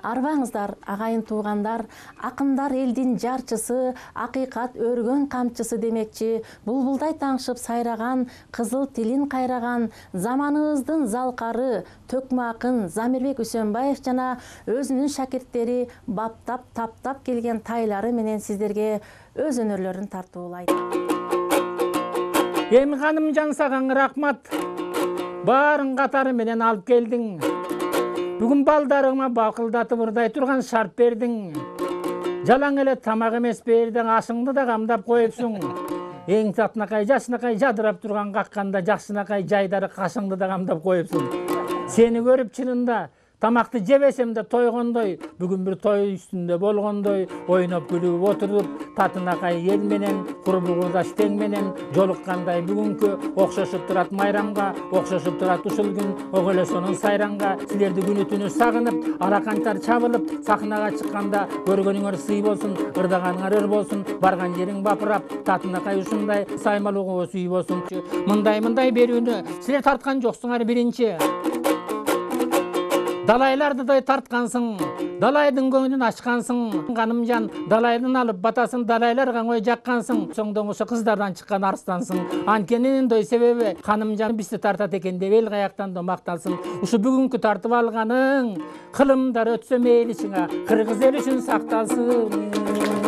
Арбаңыздар, агайын туугандар, акындар элдин жарчысы, акыйкат өргөн камчысы демекчи, булбулдай таңшып сайраган, кызыл тилин кайраган, заманыбыздын залкары, төкмө акын Замирбек Үсөнбаев жана өзүнүн шакирттери баптап, таптап келген тайлары менен сиздерге өз өнөрлөрүн тартуулайт. Эми Ханымжан саган рахмат. Барын катары менен алып келдиң. Бүгүн балдарыма бакылдатып ырдай турган шарт бердиң. Жалаң эле тамак эмес бердиң, ашыңды да камдап коюпсуң. Эң татынакай, жашынакай жадырап турган какканда жакшынакай жайдары кашыңды да камдап коюпсуң. Сени көрүп чынында тамакты жебесем да тойгондой, бүгүн бир той үстүндө болгондой, ойноп күлүп отуруп, татынакай ел менен, курбу курдаш тең менен жолуккандай бүгүнкү окшошуп турат майрамга, окшошуп турат ушул күн ок эле сонун сайранга. Силерди күнү түнү сагынып, араканчар чабылып, сахнага чыкканда көргөнүңөр сый болсун, ырдаганыңар ыр болсун, барган жериң бапырап, татынакай ушундай саймалууга сүй болсун. Мындай берүүнү силер тарткан жоксуңар биринчи. Далайларды да тарткансың, далайдын көңүнүн ачкансың. Ханымжан далайдын алып батасын далайларга кой жаккансың. Соңдон ошо кыздардан чыккан арстансың. Анткенинин себеби Ханымжан бизди тартат экен деп эл каяктан да макталсың. Ушу бүгүнкү тартып алганың кылымдар өтсө мейли ичиңа, кыргыз эл үчүн сакталсын.